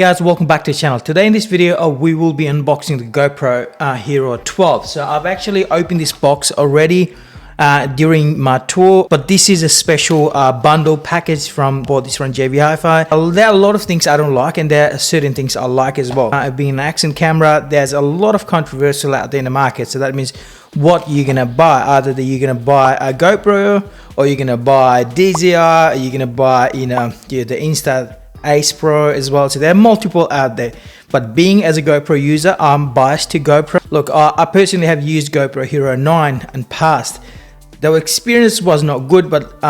Guys, welcome back to the channel. Today in this video we will be unboxing the GoPro Hero 12. So I've actually opened this box already during my tour, but this is a special bundle package bought this from JB Hi-Fi. There are a lot of things I don't like, and there are certain things I like as well. Being an action camera, there's a lot of controversial out there in the market, so that means what you're gonna buy. Either that you're gonna buy a GoPro, or you're gonna buy DZI, or you're gonna buy the Insta Ace Pro as well. So there are multiple out there, but being as a GoPro user, I'm biased to GoPro. Look, I personally have used GoPro Hero 9 and past. The experience was not good, but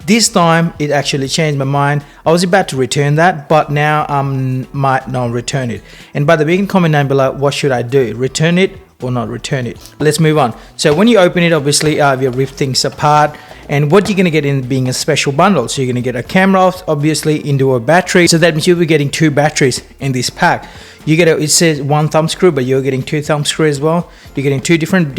this time it actually changed my mind. I was about to return that, but now I might not return it. And by the way, you can comment down below, what should I do? Return it or not return it? Let's move on. So when you open it, obviously you rip things apart, and what you're going to get in being a special bundle. So you're going to get a camera, obviously, indoor battery. So that means you'll be getting 2 batteries in this pack. You get it says 1 thumb screw, but you're getting 2 thumb screws as well. You're getting 2 different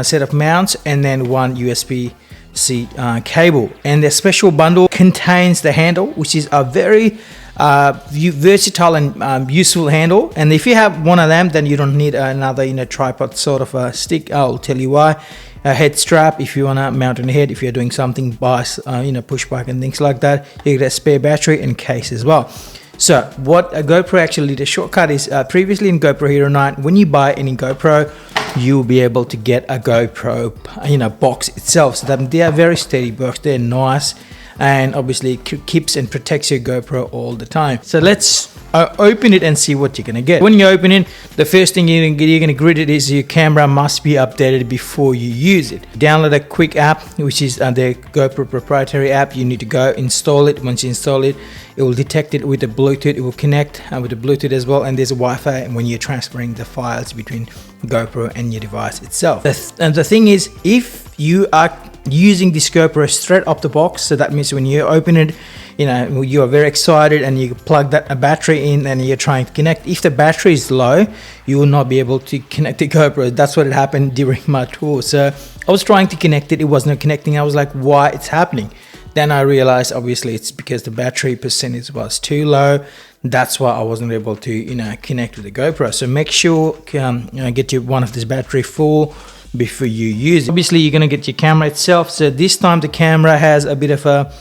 set of mounts, and then 1 USB-C cable. And the special bundle contains the handle, which is a very versatile and useful handle. And if you have one of them, then you don't need another tripod sort of a stick. I'll tell you why. A head strap if you want to mount on the head, if you're doing something push bike and things like that. You get a spare battery and case as well. So what a GoPro actually did, a shortcut is previously in GoPro Hero 9, when you buy any GoPro, you'll be able to get a GoPro box itself. So that they are very steady box, they're nice, and obviously it keeps and protects your GoPro all the time. So let's open it and see what you're gonna get. When you open it, the first thing you're gonna greet it is your camera must be updated before you use it. Download a quick app, which is the GoPro proprietary app. You need to go install it. Once you install it, it will detect it with the Bluetooth. It will connect with the Bluetooth as well, and there's a Wi-Fi when you're transferring the files between GoPro and your device itself. And the thing is, if you are using this GoPro straight off the box, so that means when you open it, you are very excited and you plug a battery in and you're trying to connect. If the battery is low, you will not be able to connect the GoPro. That's what happened during my tour. So I was trying to connect it, it was not connecting. I was like, why it's happening? Then I realized obviously it's because the battery percentage was too low. That's why I wasn't able to connect with the GoPro. So make sure get one of this battery full before you use it. Obviously you're gonna get your camera itself. So this time the camera has a bit of a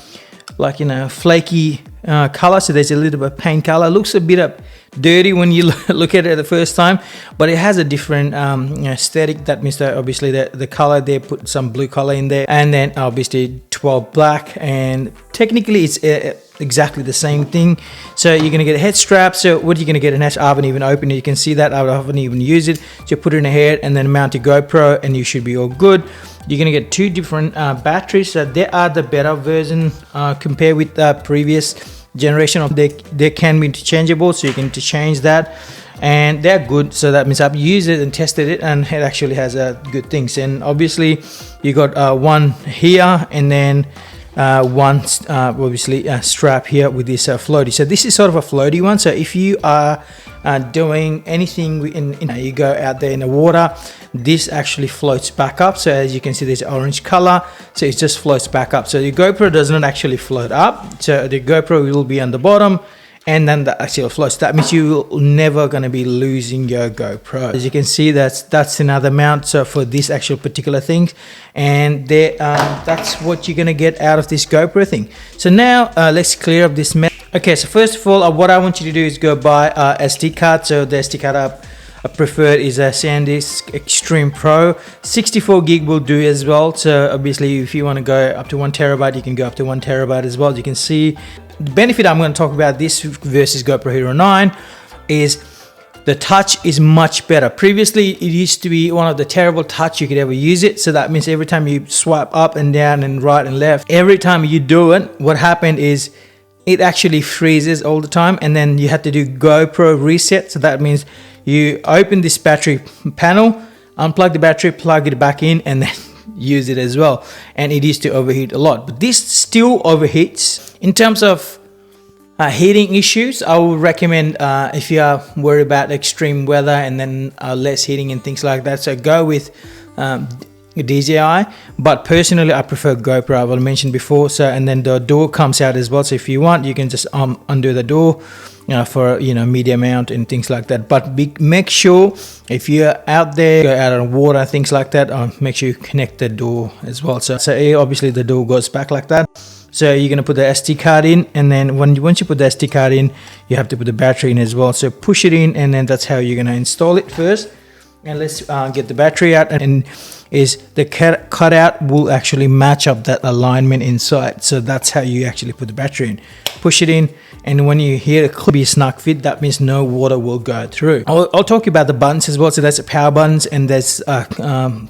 flaky color, so there's a little bit of paint color. Looks a bit dirty when you look at it the first time, but it has a different aesthetic. That means that obviously the color, they put some blue color in there, and then obviously 12 black, and technically it's exactly the same thing. So you're gonna get a head strap. So what you're gonna get, I haven't even opened it, you can see that I haven't even used it. So you put it in a head and then mount your GoPro and you should be all good. You're gonna get 2 different batteries. So they are the better version compared with the previous generation of they can be interchangeable, so you can interchange that, and they're good. So that means I've used it and tested it, and it actually has good things. And obviously you got one here, and then one obviously strap here with this floaty. So this is sort of a floaty one. So if you are doing anything you go out there in the water, this actually floats back up. So as you can see, there's orange color, so it just floats back up. So your GoPro does not actually float up, so the GoPro will be on the bottom, and then that actually floats. That means you're never going to be losing your GoPro. As you can see, that's another mount, so for this actual particular thing, and that's what you're going to get out of this GoPro thing. So now let's clear up this mess. Okay, so first of all, what I want you to do is go buy a SD card. So the SD card I prefer is a SanDisk Extreme Pro. 64 gig will do as well. So obviously if you want to go up to 1 terabyte, you can go up to 1 terabyte as well. You can see the benefit I'm going to talk about this versus GoPro Hero 9 is the touch is much better. Previously it used to be one of the terrible touch you could ever use it. So that means every time you swipe up and down and right and left, every time you do it, what happened is it actually freezes all the time, and then you have to do GoPro reset. So that means you open this battery panel, unplug the battery, plug it back in, and then use it as well. And it used to overheat a lot, but this still overheats. In terms of heating issues, I would recommend if you are worried about extreme weather and then less heating and things like that, so go with DJI, but personally I prefer GoPro. I've mentioned before. So, and then the door comes out as well, so if you want, you can just undo the door for media mount and things like that. But make sure if you're out there, go out on water, things like that, make sure you connect the door as well. So obviously the door goes back like that. So you're gonna put the SD card in, and then once you put the SD card in, you have to put the battery in as well. So push it in, and then that's how you're gonna install it first. And let's get the battery out, and is the cutout will actually match up that alignment inside. So that's how you actually put the battery in. Push it in, and when you hear a clip, be snug fit, that means no water will go through. I'll talk about the buttons as well. So that's the power buttons, and there's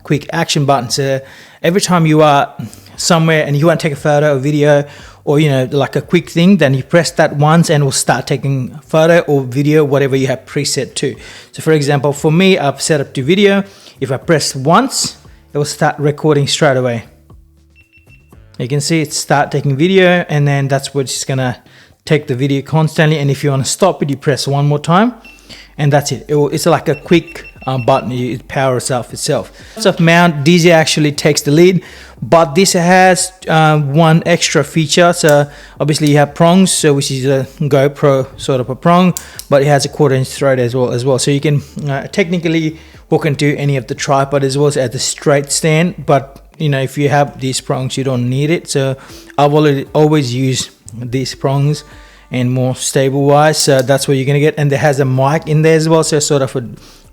quick action buttons. So every time you are somewhere and you want to take a photo or video, or like a quick thing, then you press that once and it will start taking photo or video, whatever you have preset to. So for example, for me, I've set up to video. If I press once, it will start recording straight away. You can see it start taking video, and then that's what it's gonna take the video constantly. And if you want to stop it, you press one more time, and that's it. It's like a quick button. It powers itself. So mount, DZ actually takes the lead, but this has one extra feature. So obviously you have prongs, so which is a GoPro sort of a prong, but it has a 1/4" thread as well. So you can technically hook into any of the tripod as well as at the straight stand. But if you have these prongs, you don't need it. So I've always used these prongs and more stable wise, so that's what you're gonna get. And there has a mic in there as well, so sort of a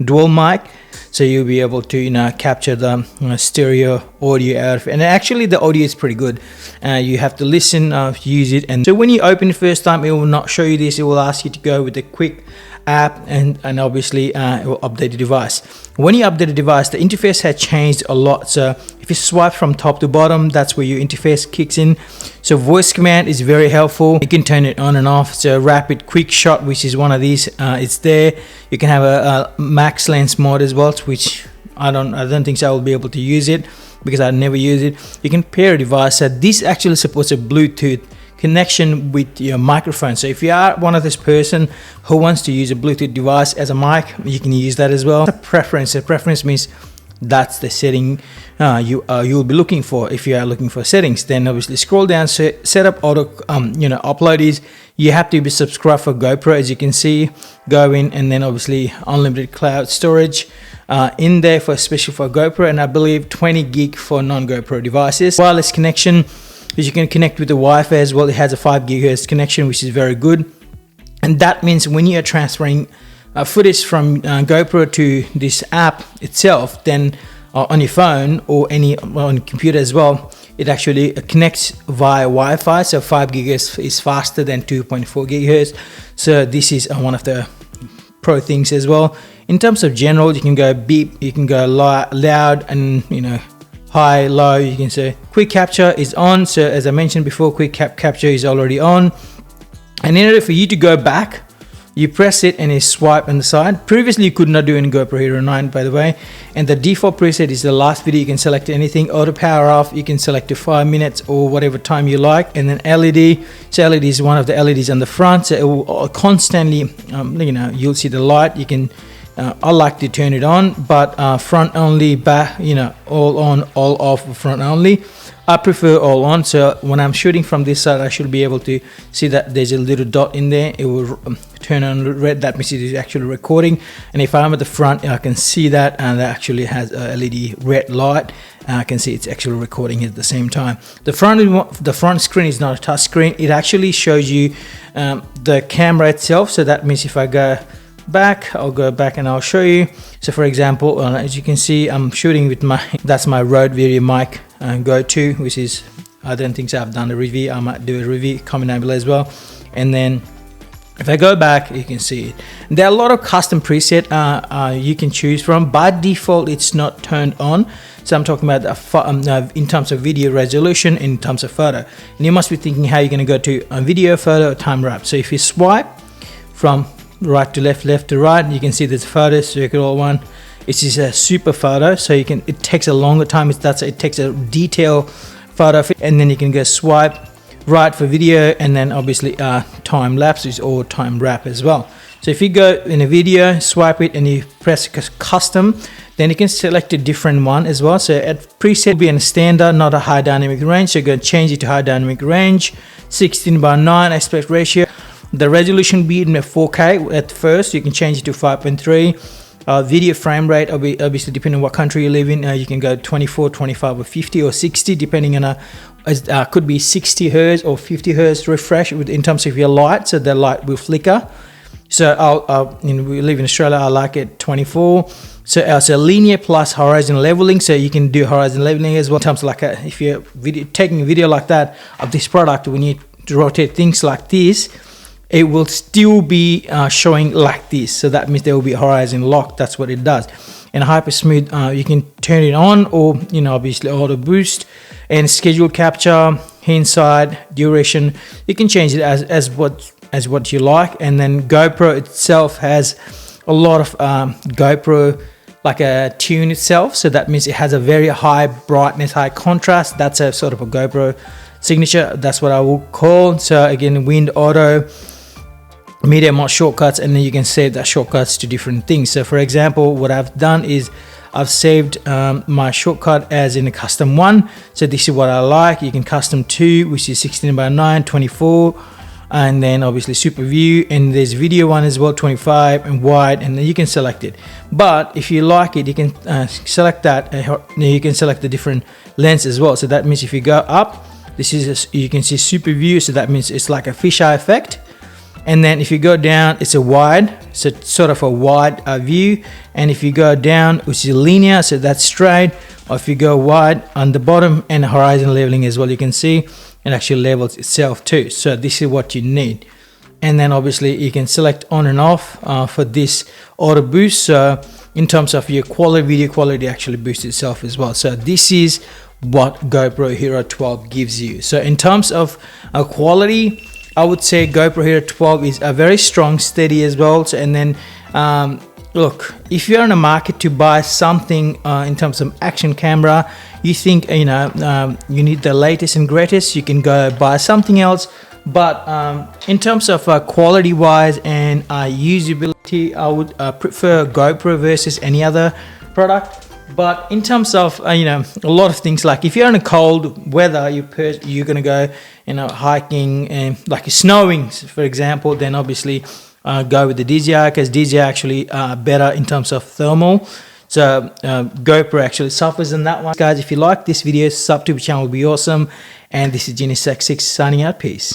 dual mic, so you'll be able to capture the stereo audio out of it. And actually the audio is pretty good. You have to listen, use it. And so when you open it first time, it will not show you this. It will ask you to go with the quick app, and obviously it will update the device. When you update the device, the interface has changed a lot. So if you swipe from top to bottom, that's where your interface kicks in. So voice command is very helpful. You can turn it on and off. So rapid quick shot, which is one of these, it's there. You can have a max lens mode as well, which I don't think so I will be able to use it because I never use it. You can pair a device. So this actually supports a Bluetooth connection with your microphone. So if you are one of this person who wants to use a Bluetooth device as a mic, you can use that as well. A preference means that's the setting you'll be looking for. If you are looking for settings, then obviously scroll down, set up auto upload is. You have to be subscribed for GoPro, as you can see. Go in, and then obviously unlimited cloud storage in there for especially for GoPro, and I believe 20 gig for non-GoPro devices. Wireless connection, is you can connect with the Wi-Fi as well. It has a 5 GHz connection, which is very good. And that means when you are transferring footage from GoPro to this app itself, then on your phone or on your computer as well, it actually connects via Wi-Fi. So 5 GHz is faster than 2.4 GHz. So this is one of the pro things as well. In terms of general, you can go beep, you can go loud, and high, low. You can say quick capture is on. So as I mentioned before, quick capture is already on. And in order for you to go back, you press it and you swipe on the side. Previously you could not do in GoPro Hero 9, by the way. And the default preset is the last video. You can select anything. Auto power off, you can select to 5 minutes or whatever time you like. And then LED, so LED is one of the LEDs on the front, so it will constantly you'll see the light. You can I like to turn it on, but front only, back, all on, all off, front only. I prefer all on. So when I'm shooting from this side, I should be able to see that there's a little dot in there. It will turn on red. That means it is actually recording. And if I'm at the front, I can see that, and that actually has a LED red light. And I can see it's actually recording at the same time. The front screen is not a touch screen. It actually shows you the camera itself. So that means if I go back, I'll go back and I'll show you. So for example, as you can see, I'm shooting with that's my Rode video mic Go 2, which is, I don't think so I've done a review. I might do a review, comment down below as well. And then if I go back, you can see it. There are a lot of custom preset you can choose from. By default, it's not turned on. So I'm talking about in terms of video resolution, in terms of photo. And you must be thinking how you're going to go to a video, photo, or time lapse. So if you swipe from right to left, left to right, you can see there's a photo, circle one. It is a super photo, so it takes a longer time. It takes a detailed photo, and then you can go swipe right for video, and then obviously time lapse or time wrap as well. So if you go in a video, swipe it, and you press custom, then you can select a different one as well. So at preset will be in a standard, not a high dynamic range. So you're going to change it to high dynamic range, 16:9 aspect ratio. The resolution be in 4K at first. You can change it to 5.3. Video frame rate, obviously depending on what country you live in, you can go 24, 25 or 50 or 60 depending on could be 60 hertz or 50 hertz refresh in terms of your light, so the light will flicker. So we live in Australia, I like it 24. So linear plus horizon leveling, so you can do horizon leveling as well in terms of like if you're taking a video like that of this product, when you rotate things like this, it will still be showing like this. So that means there will be horizon lock. That's what it does. And hyper smooth, you can turn it on, or obviously auto boost and schedule capture, hindsight, duration. You can change it as what you like. And then GoPro itself has a lot of GoPro like a tune itself. So that means it has a very high brightness, high contrast. That's a sort of a GoPro signature. That's what I will call. So again, wind, auto, media mode shortcuts, and then you can save that shortcuts to different things. So for example, what I've done is I've saved my shortcut as in a custom 1. So this is what I like. You can custom 2, which is 16:9, 24, and then obviously super view, and there's video one as well, 25 and wide, and then you can select it. But if you like it, you can select that. You can select the different lens as well. So that means if you go up, this is you can see super view. So that means it's like a fisheye effect. And then if you go down, it's a wide, so it's sort of a wide view. And if you go down, which is linear, so that's straight. Or if you go wide on the bottom, and horizon leveling as well, you can see it actually levels itself too. So this is what you need. And then obviously you can select on and off for this auto boost. So in terms of your quality, video quality actually boosts itself as well. So this is what GoPro Hero 12 gives you. So in terms of quality, I would say GoPro Hero 12 is a very strong, steady as well. So, and then look, if you're in the market to buy something in terms of action camera, you think you need the latest and greatest, you can go buy something else. But in terms of quality wise and usability, I would prefer GoPro versus any other product. But in terms of a lot of things, like if you're in a cold weather, you're gonna go hiking and like snowing, for example, then obviously go with the DJI, because DJI actually better in terms of thermal. So GoPro actually suffers in that one. Guys, if you like this video, sub to the channel will be awesome. And this is Genius X6 signing out. Peace.